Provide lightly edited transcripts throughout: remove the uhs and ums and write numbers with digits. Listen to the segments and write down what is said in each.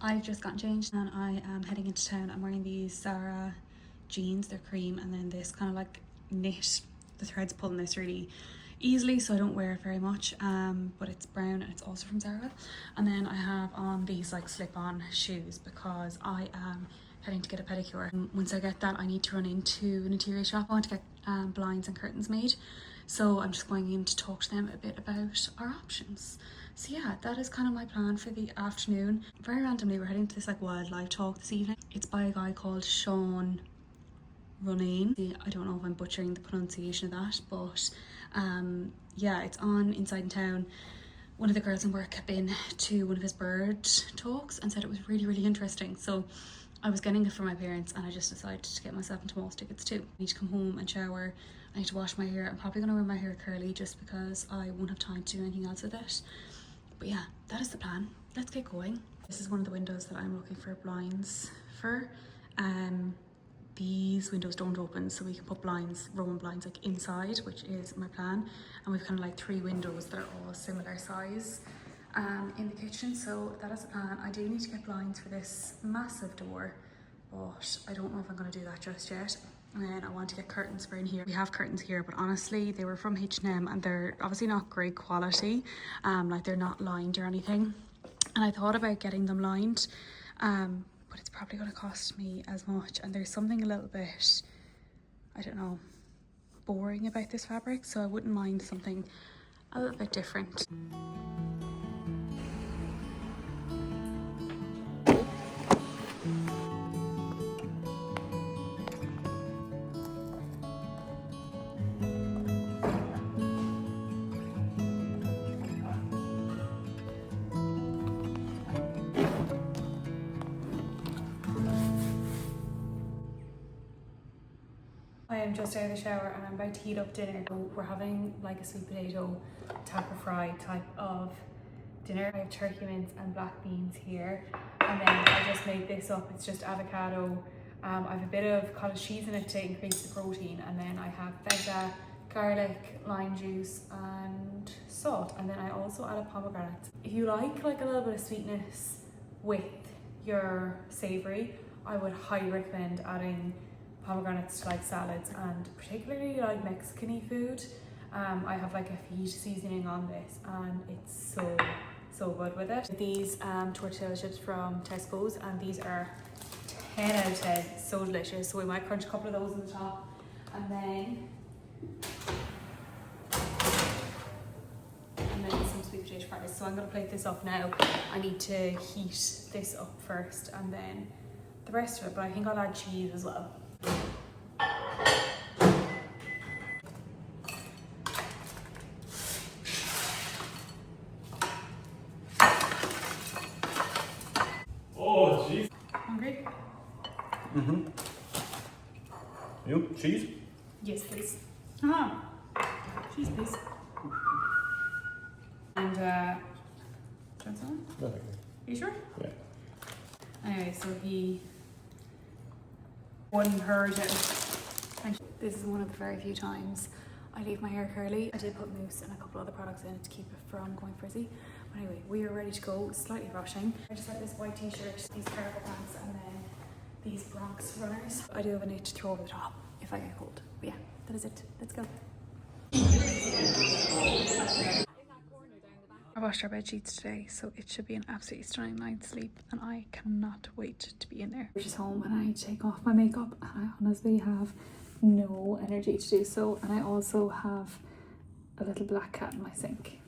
I've just gotten changed and I am heading into town. I'm wearing these Zara jeans, they're cream, and then this kind of like knit, the threads pulling this really easily, so I don't wear it very much, but it's brown and it's also from Zara. And then I have on these like slip-on shoes because I am heading to get a pedicure. Once I get that, I need to run into an interior shop. I want to get blinds and curtains made, so I'm just going in to talk to them a bit about our options. So yeah, that is kind of my plan for the afternoon. Very randomly, we're heading to this like wildlife talk this evening. It's by a guy called Sean Running. I don't know if I'm butchering the pronunciation of that, but yeah, it's on inside in town. One of the girls in work had been to one of his bird talks and said it was really, really interesting. So I was getting it for my parents and I just decided to get myself into most tickets too. I need to come home and shower. I need to wash my hair. I'm probably going to wear my hair curly just because I won't have time to do anything else with it. But yeah, that is the plan. Let's get going. This is one of the windows that I'm looking for blinds for. These windows don't open, so we can put blinds, Roman blinds, like inside, which is my plan. And we've kind of like 3 windows that are all similar size in the kitchen, so that is the plan. I do need to get blinds for this massive door, but I don't know if I'm going to do that just yet. And then I want to get curtains for in here. We have curtains here, but honestly, they were from H&M and they're obviously not great quality. Like they're not lined or anything. And I thought about getting them lined, but it's probably going to cost me as much. And there's something a little bit, I don't know, boring about this fabric. So I wouldn't mind something a little bit different. I am just out of the shower and I'm about to heat up dinner. We're having like a sweet potato tapper fry type of dinner. I have turkey mince and black beans here, and then I just made this up. It's just avocado. I have a bit of cottage cheese in it to increase the protein, and then I have feta, garlic, lime juice and salt, and then I also add a pomegranate. If you like a little bit of sweetness with your savoury, I would highly recommend adding pomegranates to like salads, and particularly like Mexican-y food. I have like a fajita seasoning on this and it's so good with it. These tortilla chips from Tesco's, and these are 10 out of 10, so delicious. So we might crunch a couple of those on the top, and then some sweet potato fries. So I'm going to plate this up now. I need to heat this up first and then the rest of it, but I think I'll add cheese as well. Oh, jeez. Hungry? Mm-hmm. You? Cheese? Yes, please. Cheese, please. And, do you want some? No, thank Are you sure? you. Yeah. Anyway, so he won her down. This is one of the very few times I leave my hair curly. I did put mousse and a couple other products in it to keep it from going frizzy. But anyway, we are ready to go, slightly rushing. I just have this white t-shirt, these cargo pants, and then these Bronx runners. I do have a knit to throw over the top if I get cold. But yeah, that is it. Let's go. I washed our bed sheets today, so it should be an absolutely stunning night's sleep, and I cannot wait to be in there. We're just home and I need to take off my makeup, and I honestly have no energy to do so. And I also have a little black cat in my sink.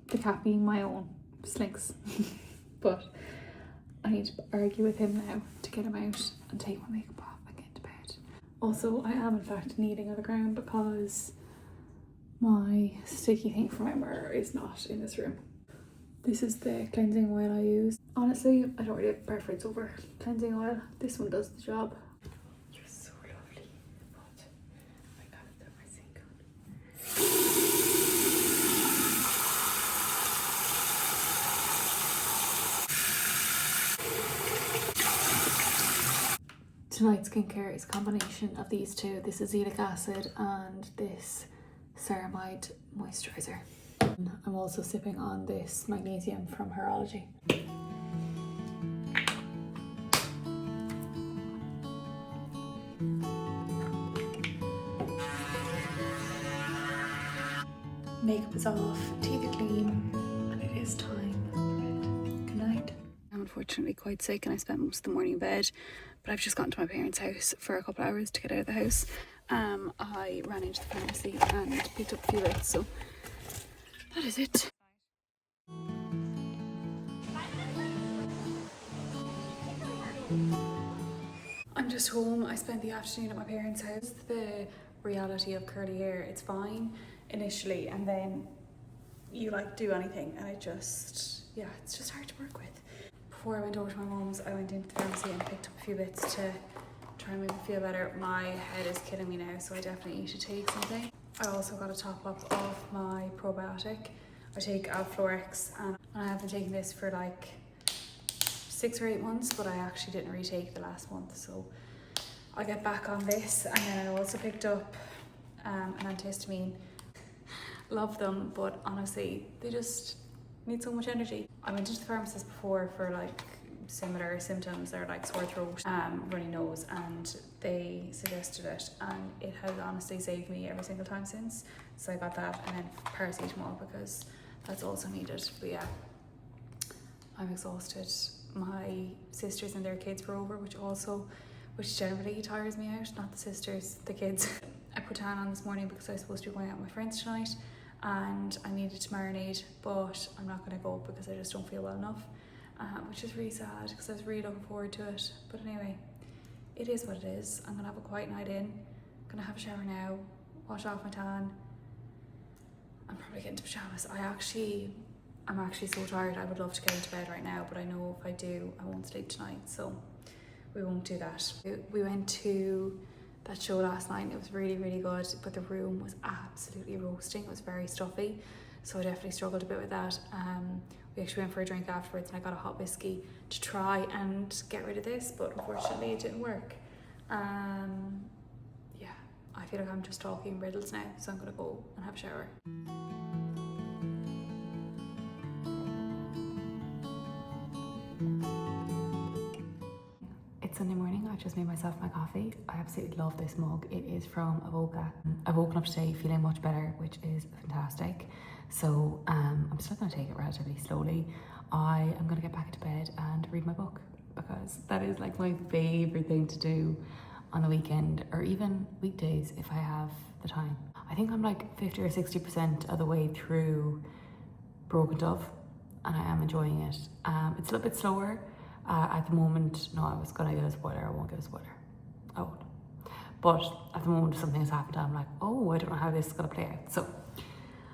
The cat being my own, Slinks. But I need to argue with him now to get him out and take my makeup off and get into bed. Also, I am in fact kneeling on the ground because my sticky thing for my mirror is not in this room. This is the cleansing oil I use. Honestly, I don't really have a preference over cleansing oil. This one does the job. You're so lovely, but I gotta put my sink on. Tonight's skincare is a combination of these two. This azelaic acid and this ceramide moisturizer. I'm also sipping on this magnesium from Horology. Makeup is off, teeth are clean, and it is time for bed. Good night. I'm unfortunately quite sick and I spent most of the morning in bed, but I've just gotten to my parents' house for a couple of hours to get out of the house. I ran into the pharmacy and picked up a few bits, so that is it. I'm just home. I spent the afternoon at my parents' house. The reality of curly hair, it's fine initially, and then you like do anything and it just, yeah, it's just hard to work with. Before I went over to my mum's, I went into the pharmacy and picked up a few bits to try and make me feel better. My head is killing me now, so I definitely need to take something. I also got a top up of my probiotic. I take Alflorex and I have been taking this for like 6 or 8 months, but I actually didn't retake the last month, so I'll get back on this. And then I also picked up an antihistamine. Love them, but honestly they just need so much energy. I went into the pharmacist before for like similar symptoms or like sore throat, runny nose, and they suggested it and it has honestly saved me every single time since. So I got that, and then paracetamol because that's also needed. But yeah, I'm exhausted. My sisters and their kids were over, which generally tires me out, not the sisters, the kids. I put tan on this morning because I was supposed to be going out with my friends tonight and I needed to marinade, but I'm not going to go because I just don't feel well enough, which is really sad because I was really looking forward to it. But anyway, it is what it is. I'm going to have a quiet night in, I'm going to have a shower now, wash off my tan. I'm probably getting into pyjamas. I'm actually so tired. I would love to get into bed right now, but I know if I do, I won't sleep tonight, so we won't do that. We went to that show last night. It was really, really good, but the room was absolutely roasting. It was very stuffy, so I definitely struggled a bit with that. We actually went for a drink afterwards and I got a hot whiskey to try and get rid of this, but unfortunately it didn't work. Yeah, I feel like I'm just talking riddles now, so I'm gonna go and have a shower. It's Sunday morning. I just made myself my coffee. I absolutely love this mug. It is from Avoca. I've woken up today feeling much better, which is fantastic. So I'm still going to take it relatively slowly. I am going to get back into bed and read my book because that is like my favourite thing to do on the weekend or even weekdays if I have the time. I think I'm like 50 or 60% of the way through Broken Dove and I am enjoying it. It's a little bit slower. At the moment, no, I was gonna give a spoiler, I won't give a spoiler. I won't. But at the moment, something has happened, I'm like, oh, I don't know how this is gonna play out. So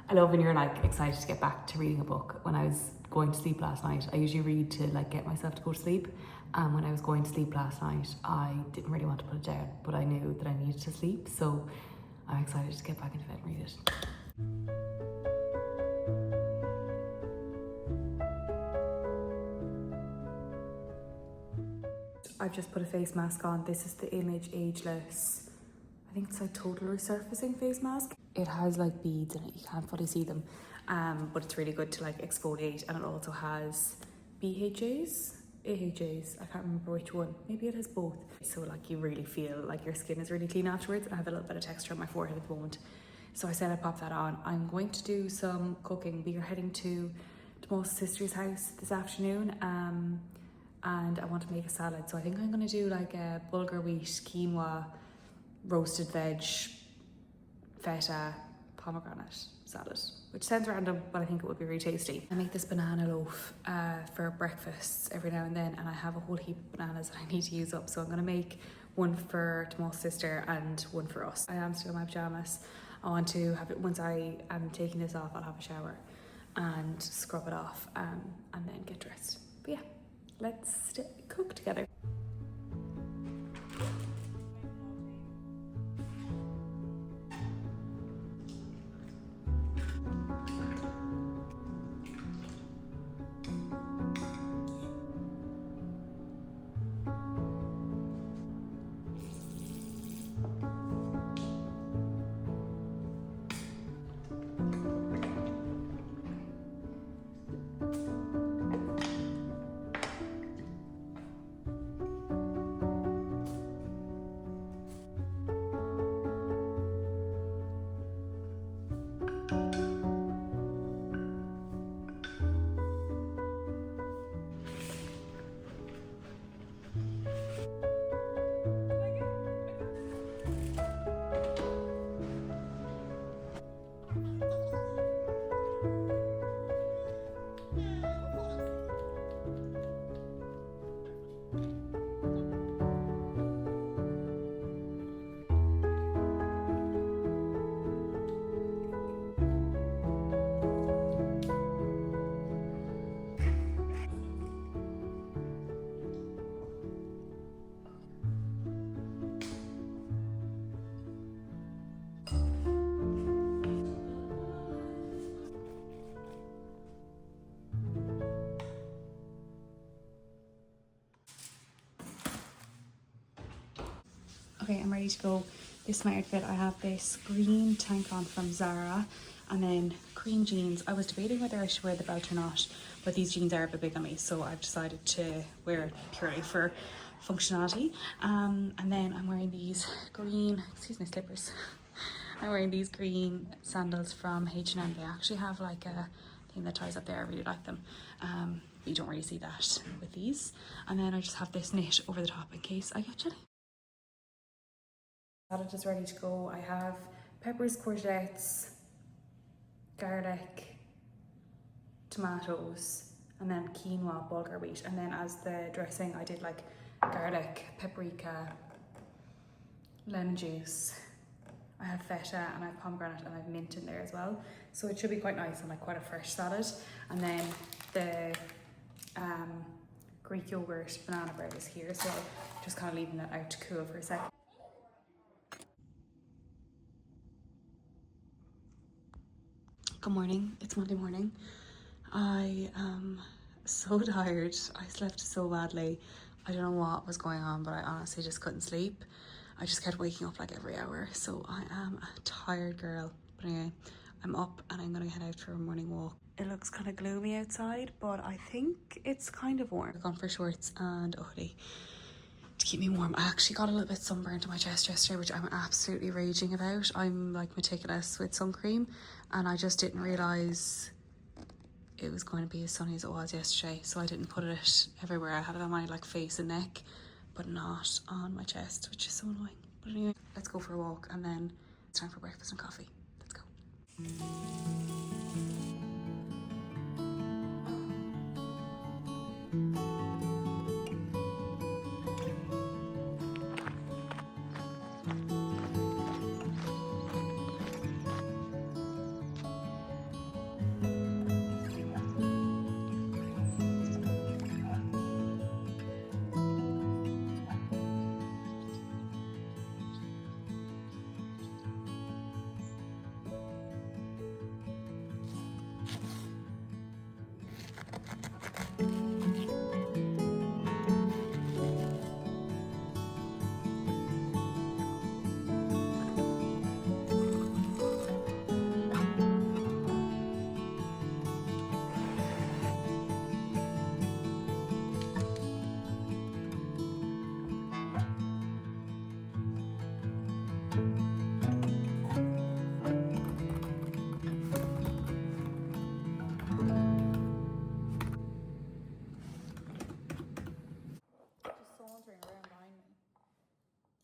I love when you're like excited to get back to reading a book. When I was going to sleep last night, I usually read to like get myself to go to sleep. And when I was going to sleep last night, I didn't really want to put it down, but I knew that I needed to sleep. So I'm excited to get back into bed and read it. I've just put a face mask on. This is the Image Ageless, I think it's like total resurfacing face mask. It has like beads in it, you can't fully see them, but it's really good to like exfoliate, and it also has BHAs, AHAs, I can't remember which one, maybe it has both. So like you really feel like your skin is really clean afterwards. I have a little bit of texture on my forehead at the moment, so I said I'd pop that on. I'm going to do some cooking. We are heading to Tomas' sister's house this afternoon, and I want to make a salad. So I think I'm going to do like a bulgur wheat, quinoa, roasted veg, feta, pomegranate salad, which sounds random, but I think it would be really tasty. I make this banana loaf for breakfasts every now and then, and I have a whole heap of bananas that I need to use up. So I'm going to make one for Tomas' sister and one for us. I am still in my pyjamas. I want to have it, once I am taking this off, I'll have a shower and scrub it off and then get dressed. But yeah, let's cook together. Okay, I'm ready to go. This is my outfit. I have this green tank on from Zara and then green jeans. I was debating whether I should wear the belt or not, but these jeans are a bit big on me, so I've decided to wear it purely for functionality. And then I'm wearing these green, excuse my slippers. I'm wearing these green sandals from H&M. They actually have like a thing that ties up there. I really like them. But you don't really see that with these. And then I just have this knit over the top in case I get chilly. Salad is ready to go. I have peppers, courgettes, garlic, tomatoes, and then quinoa, bulgur wheat. And then as the dressing, I did like garlic, paprika, lemon juice. I have feta and I have pomegranate and I have mint in there as well. So it should be quite nice and like quite a fresh salad. And then the Greek yogurt banana bread is here. So I'm just kind of leaving that out to cool for a second. Good morning, it's Monday morning. I am so tired. I slept so badly. I don't know what was going on, but I honestly just couldn't sleep. I just kept waking up like every hour. So I am a tired girl. But anyway, I'm up and I'm gonna head out for a morning walk. It looks kind of gloomy outside, but I think it's kind of warm. I've gone for shorts and a hoodie to keep me warm. I actually got a little bit sunburned on my chest yesterday, which I'm absolutely raging about. I'm like meticulous with sun cream and I just didn't realise it was going to be as sunny as it was yesterday, so I didn't put it everywhere. I had it on my like face and neck, but not on my chest, which is so annoying. But anyway, let's go for a walk and then it's time for breakfast and coffee. Let's go.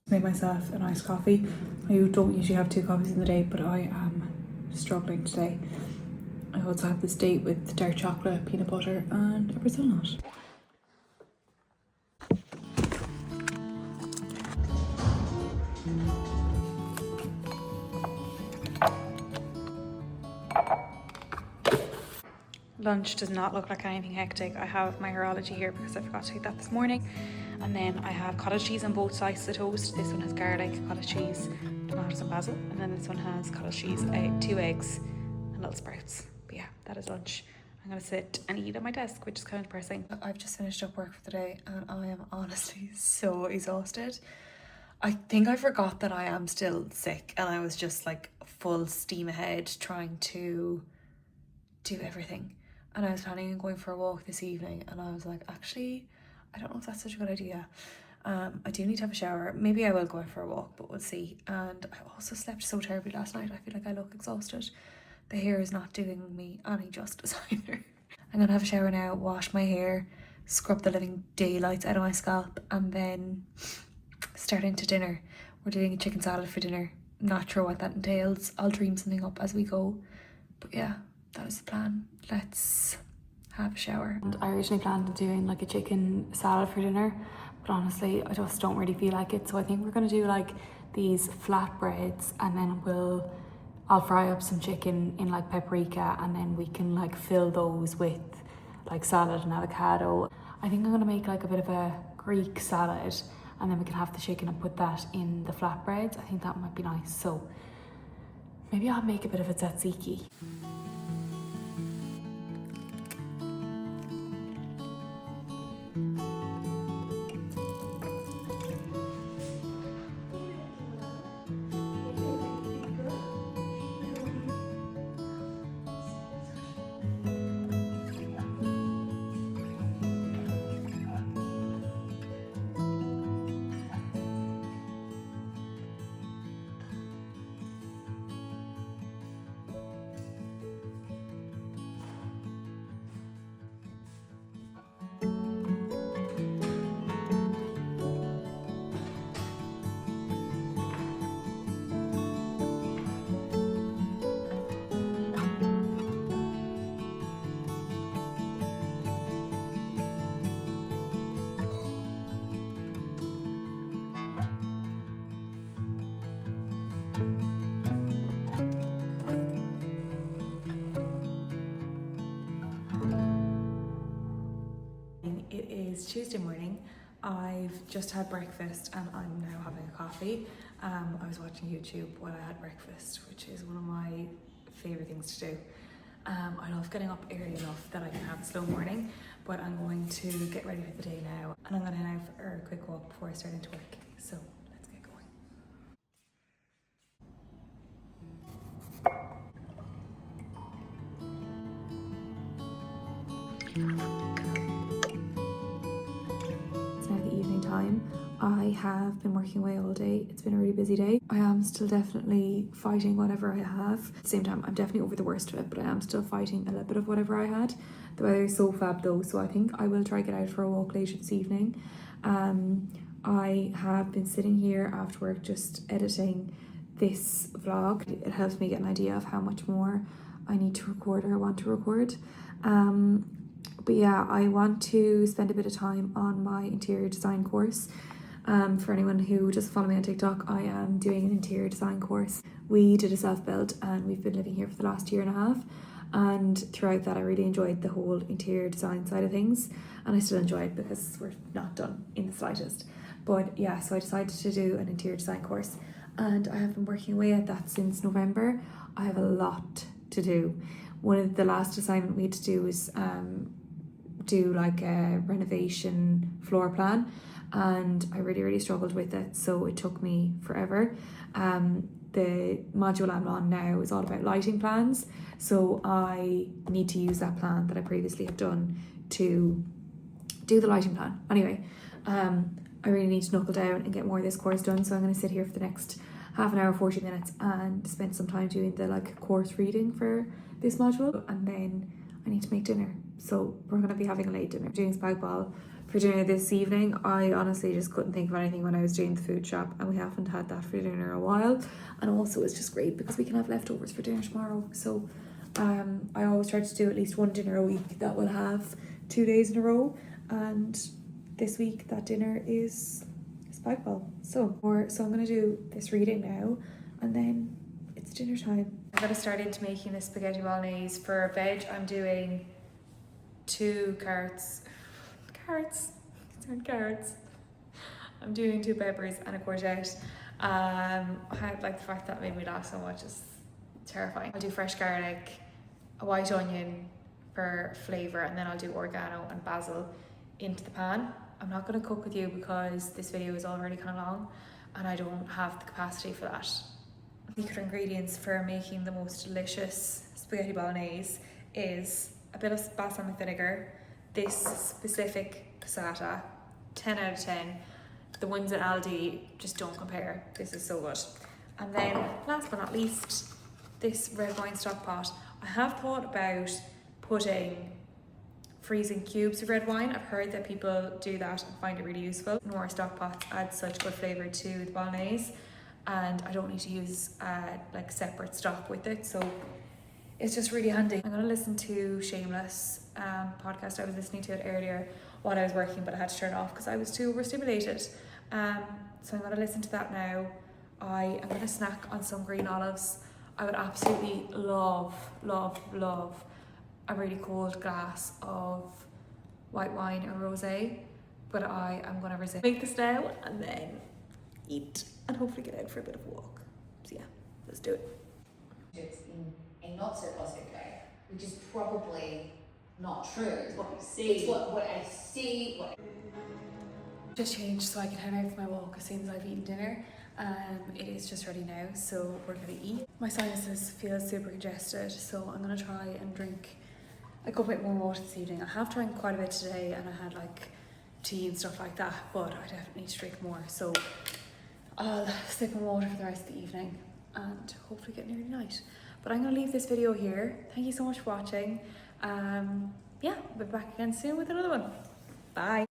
Made myself a nice coffee. I don't usually have 2 coffees in the day, but I am struggling today. I also have this date with dark chocolate, peanut butter and a Brazil nut. Lunch does not look like anything hectic. I have my horology here because I forgot to take that this morning. And then I have cottage cheese on both sides of the toast. This one has garlic, cottage cheese, tomatoes and basil. And then this one has cottage cheese, 2 eggs and little sprouts. But yeah, that is lunch. I'm going to sit and eat at my desk, which is kind of depressing. I've just finished up work for the day and I am honestly so exhausted. I think I forgot that I am still sick and I was just like full steam ahead trying to do everything. And I was planning on going for a walk this evening and I was like, actually, I don't know if that's such a good idea. I do need to have a shower. Maybe I will go out for a walk, but we'll see. And I also slept so terribly last night. I feel like I look exhausted. The hair is not doing me any justice either. I'm gonna have a shower now, wash my hair, scrub the living daylights out of my scalp, and then start into dinner. We're doing a chicken salad for dinner. Not sure what that entails. I'll dream something up as we go. But yeah, that is the plan. Let's have a shower. And I originally planned on doing like a chicken salad for dinner, but honestly I just don't really feel like it. So I think we're gonna do like these flatbreads and then I'll fry up some chicken in like paprika and then we can like fill those with like salad and avocado. I think I'm gonna make like a bit of a Greek salad and then we can have the chicken and put that in the flatbreads. I think that might be nice. So maybe I'll make a bit of a tzatziki. is Tuesday morning. I've just had breakfast and I'm now having a coffee. I was watching YouTube while I had breakfast, which is one of my favourite things to do. I love getting up early enough that I can have a slow morning, but I'm going to get ready for the day now and I'm going to head out for a quick walk before I start into work. So let's get going. It's now the evening time. I have been working away all day. It's been a really busy day. I am still definitely fighting whatever I have. At the same time, I'm definitely over the worst of it, but I am still fighting a little bit of whatever I had. The weather is so fab though, so I think I will try to get out for a walk later this evening. I have been sitting here after work just editing this vlog. It helps me get an idea of how much more I need to record or I want to record. But yeah, I want to spend a bit of time on my interior design course. For anyone who doesn't follow me on TikTok, I am doing an interior design course. We did a self-build and we've been living here for the last year and a half. And throughout that, I really enjoyed the whole interior design side of things. And I still enjoy it because we're not done in the slightest. But yeah, so I decided to do an interior design course. And I have been working away at that since November. I have a lot to do. One of the last assignment we had to do was do like a renovation floor plan. And I really struggled with it, so it took me forever. The module I'm on now is all about lighting plans, so I need to use that plan that I previously have done to do the lighting plan. Anyway, I really need to knuckle down and get more of this course done, so I'm going to sit here for the next half an hour, 40 minutes and spend some time doing the course reading for this module, and then I need to make dinner. So we're going to be having a late dinner. Doing spag bol for dinner this evening. I honestly just couldn't think of anything when I was doing the food shop, and we haven't had that for dinner in a while. And also it's just great because we can have leftovers for dinner tomorrow. So I always try to do at least one dinner a week that will have 2 days in a row, and this week that dinner is spag bol. So I'm going to do this reading now and then it's dinner time. I got to start into making the spaghetti bolognese. For veg I'm doing 2 carrots. I'm doing 2 peppers and a courgette. I like the fact that made me laugh so much. It's terrifying. I'll do fresh garlic, a white onion for flavour, and then I'll do oregano and basil into the pan. I'm not going to cook with you because this video is already kind of long and I don't have the capacity for that. Secret ingredients for making the most delicious spaghetti bolognese is a bit of balsamic vinegar, this specific passata, 10 out of 10. The ones at Aldi just don't compare. This is so good. And then last but not least, this red wine stock pot. I have thought about freezing cubes of red wine. I've heard that people do that and find it really useful. Knorr stock pots add such good flavour to the bolognese, and I don't need to use separate stock with it, so it's just really handy. I'm going to listen to Shameless podcast. I was listening to it earlier while I was working, but I had to turn it off because I was too overstimulated. So I'm going to listen to that now. I am going to snack on some green olives. I would absolutely love a really cold glass of white wine or rosé, but I am going to resist. Make this now and then eat and hopefully get out for a bit of a walk. So yeah, let's do it. It's in a not so positive way, which is probably not true. It's what you see. It's what I see. Just changed so I can head out for my walk as soon as I've eaten dinner. It is just ready now, so we're going to eat. My sinuses feel super congested, so I'm going to try and drink a good bit more water this evening. I have drank quite a bit today and I had tea and stuff like that, but I definitely need to drink more. So I'll sip on water for the rest of the evening and hopefully get near night. But I'm going to leave this video here. Thank you so much for watching. Yeah, I'll be back again soon with another one. Bye.